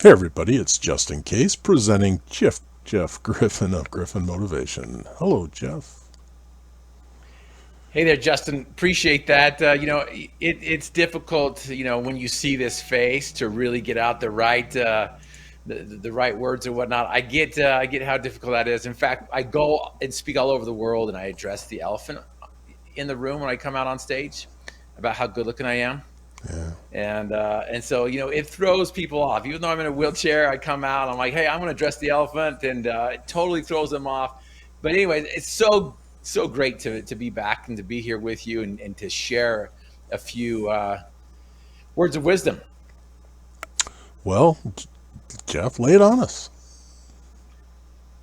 Hey everybody, it's Just In Case presenting Jeff Griffin of Griffin Motivation. Hello, Jeff. Hey there, Justin. Appreciate that. It's difficult, when you see this face to really get out the right words or whatnot. I get how difficult that is. In fact, I go and speak all over the world, and I address the elephant in the room when I come out on stage about how good looking I am. Yeah. And so it throws people off. Even though I'm in a wheelchair, I come out. I'm like, hey, I'm going to address the elephant, and it totally throws them off. But anyway, it's so great to be back and to be here with you and to share a few words of wisdom. Well, Jeff, lay it on us.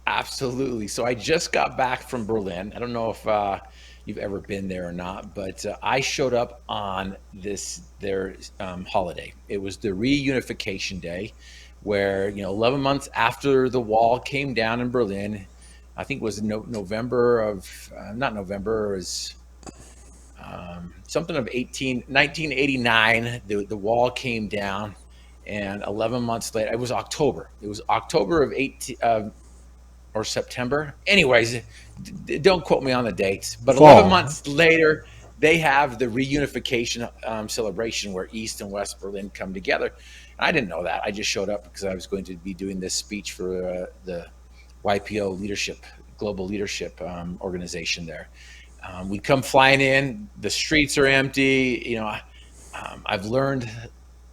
Absolutely. So I just got back from Berlin. I don't know if you've ever been there or not, but I showed up on their holiday. It was the reunification day, where 11 months after the wall came down in Berlin. I think it was November of not November, it was something of 1989. The wall came down, and 11 months later, it was October. It was October of 18 or September. Anyways, don't quote me on the dates, but 11 Fall. months later, they have the reunification celebration where East and West Berlin come together. I didn't know that. I just showed up because I was going to be doing this speech for the YPO leadership, global leadership organization there. We come flying in. The streets are empty. I've learned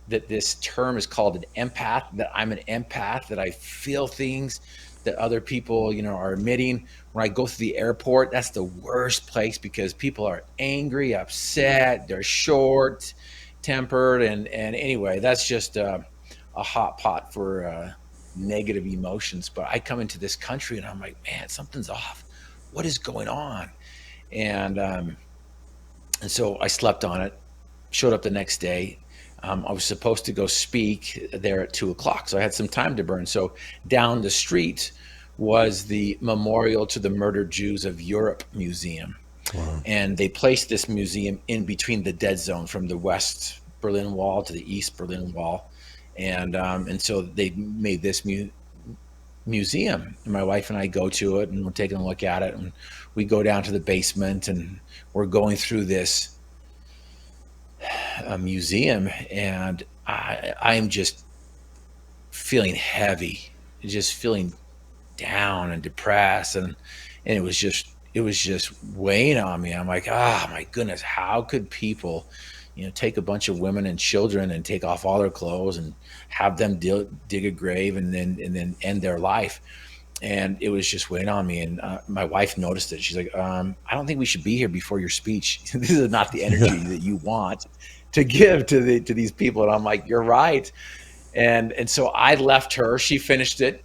that this term is called an empath, that I'm an empath, that I feel things that other people, are emitting. When I go through the airport, that's the worst place because people are angry, upset, they're short tempered. And anyway, that's just a hot pot for negative emotions. But I come into this country and I'm like, man, something's off. What is going on? And, um, and so I slept on it, showed up the next day. I was supposed to go speak there at 2 o'clock, so I had some time to burn. So down the street was the Memorial to the Murdered Jews of Europe Museum, Wow. and they placed this museum in between the dead zone from the West Berlin Wall to the East Berlin Wall, and so they made this museum. And my wife and I go to it, and we're taking a look at it, and we go down to the basement, and we're going through this museum, and I'm just feeling heavy, just feeling down and depressed, and it was just weighing on me. I'm like, oh my goodness, how could people, take a bunch of women and children and take off all their clothes and have them dig a grave and then end their life? And it was just weighing on me. And my wife noticed it. She's like, I don't think we should be here before your speech. This is not the Yeah. energy that you want to give to these people. And I'm like, you're right. And so I left her. She finished it,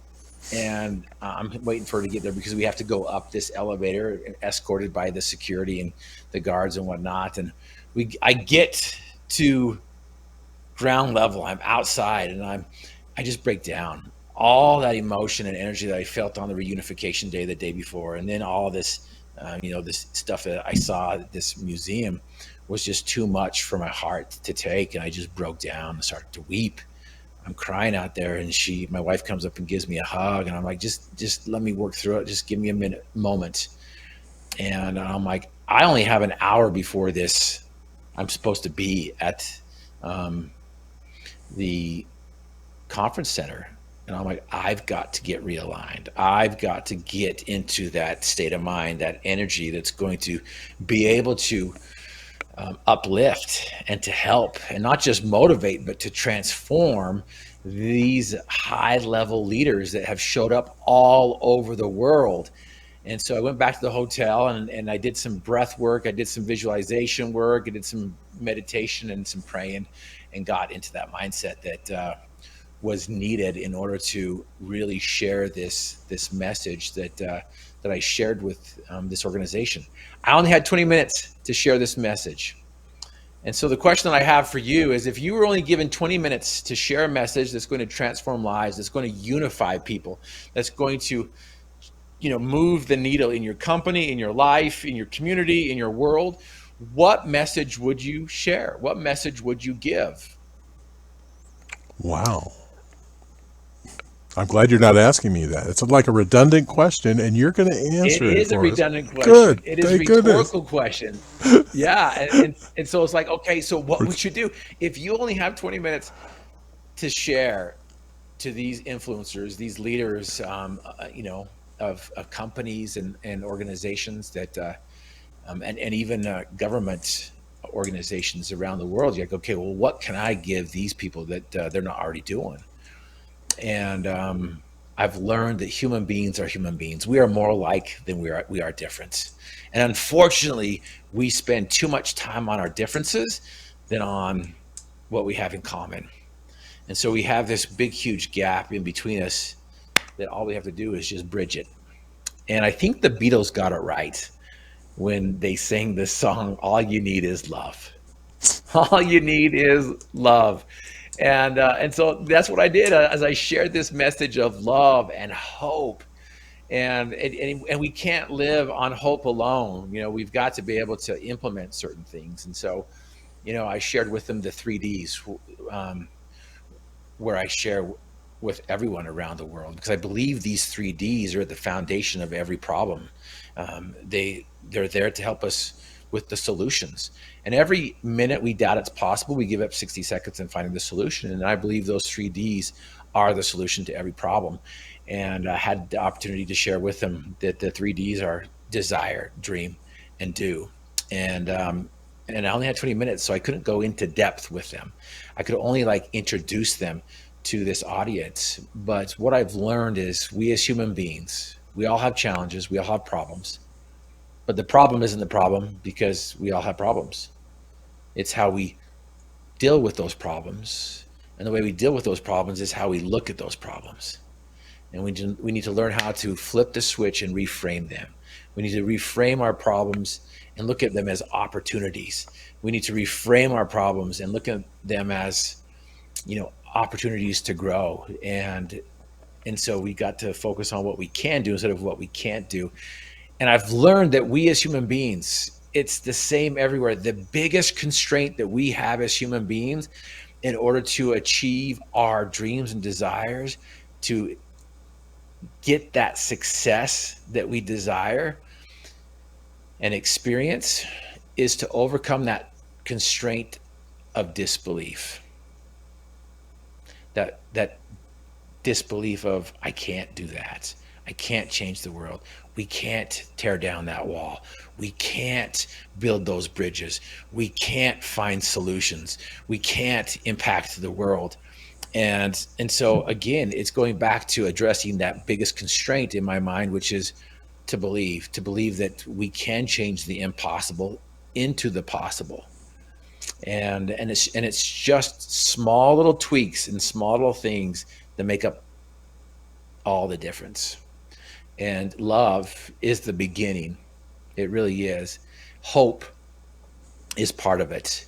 and I'm waiting for her to get there because we have to go up this elevator, escorted by the security and the guards and whatnot. And I get to ground level. I'm outside, and I just break down. All that emotion and energy that I felt on the reunification day, the day before, and then all this, this stuff that I saw at this museum was just too much for my heart to take, and I just broke down and started to weep. I'm crying out there, and my wife comes up and gives me a hug, and I'm like, just let me work through it. Just give me a moment. And I'm like, I only have an hour before this. I'm supposed to be at um, the conference center. And I'm like, I've got to get realigned. I've got to get into that state of mind, that energy that's going to be able to uplift and to help and not just motivate, but to transform these high level leaders that have showed up all over the world. And so I went back to the hotel, and I did some breath work. I did some visualization work. I did some meditation and some praying, and got into that mindset that was needed in order to really share this message that I shared with this organization. I only had 20 minutes to share this message. And so the question that I have for you is, if you were only given 20 minutes to share a message that's going to transform lives, that's going to unify people, that's going to, move the needle in your company, in your life, in your community, in your world, what message would you share? What message would you give? Wow. I'm glad you're not asking me that. It's like a redundant question, and you're going to It answer it is a for us. redundant question. Good. It is a Thank goodness. rhetorical question. Yeah, and so it's like, okay, so what would you do if you only have 20 minutes to share to these influencers, these leaders, of companies and organizations that, and even government organizations around the world? You're like, okay, well, what can I give these people that they're not already doing? And I've learned that human beings are human beings. We are more alike than we are different. And unfortunately, we spend too much time on our differences than on what we have in common. And so we have this big, huge gap in between us that all we have to do is just bridge it. And I think the Beatles got it right when they sang this song, All You Need Is Love. All you need is love. And so that's what I did, as I shared this message of love and hope. And we can't live on hope alone. We've got to be able to implement certain things. And so, I shared with them the 3Ds, where I share with everyone around the world, because I believe these 3Ds are at the foundation of every problem. They're there to help us with the solutions. And every minute we doubt it's possible, we give up 60 seconds in finding the solution. And I believe those 3Ds are the solution to every problem. And I had the opportunity to share with them that the 3Ds are desire, dream, and do. And I only had 20 minutes, so I couldn't go into depth with them. I could only introduce them to this audience. But what I've learned is, we as human beings, we all have challenges, we all have problems. But the problem isn't the problem, because we all have problems. It's how we deal with those problems. And the way we deal with those problems is how we look at those problems. And we need to learn how to flip the switch and reframe them. We need to reframe our problems and look at them as opportunities. We need to reframe our problems and look at them as, opportunities to grow. And so we got to focus on what we can do instead of what we can't do. And I've learned that we as human beings, it's the same everywhere. The biggest constraint that we have as human beings in order to achieve our dreams and desires, to get that success that we desire and experience, is to overcome that constraint of disbelief. That disbelief of, I can't do that. I can't change the world. We can't tear down that wall. We can't build those bridges. We can't find solutions. We can't impact the world. And so again, it's going back to addressing that biggest constraint in my mind, which is to believe that we can change the impossible into the possible. And it's just small little tweaks and small little things that make up all the difference. And love is the beginning. It really is. Hope is part of it.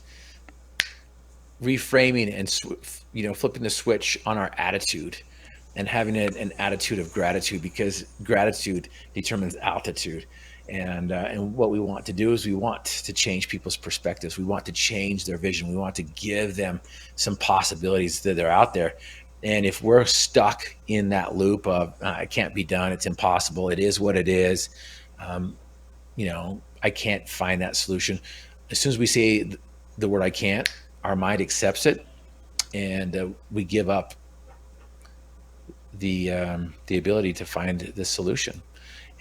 Reframing and flipping the switch on our attitude, and having an attitude of gratitude, because gratitude determines altitude. And what we want to do is, we want to change people's perspectives. We want to change their vision. We want to give them some possibilities that are out there. And if we're stuck in that loop of, it can't be done, it's impossible, it is what it is, I can't find that solution. As soon as we say the word I can't, our mind accepts it, and we give up the ability to find the solution.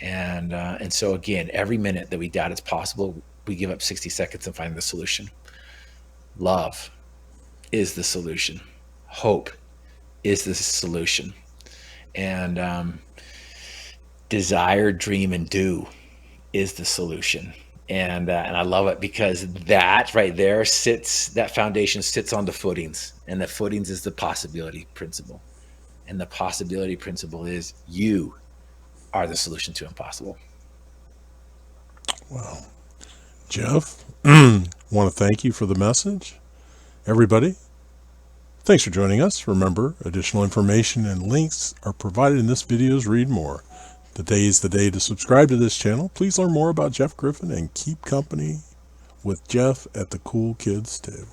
And so again, every minute that we doubt it's possible, we give up 60 seconds and find the solution. Love is the solution. Hope is the solution. And desire, dream, and do is the solution. And I love it, because that right there that foundation sits on the footings, and the footings is the possibility principle. And the possibility principle is, you are the solution to impossible. Well, Jeff, want to thank you for the message. Everybody, thanks for joining us. Remember, additional information and links are provided in this video's Read More. Today is the day to subscribe to this channel. Please learn more about Jeff Griffin and keep company with Jeff at the Cool Kids Table.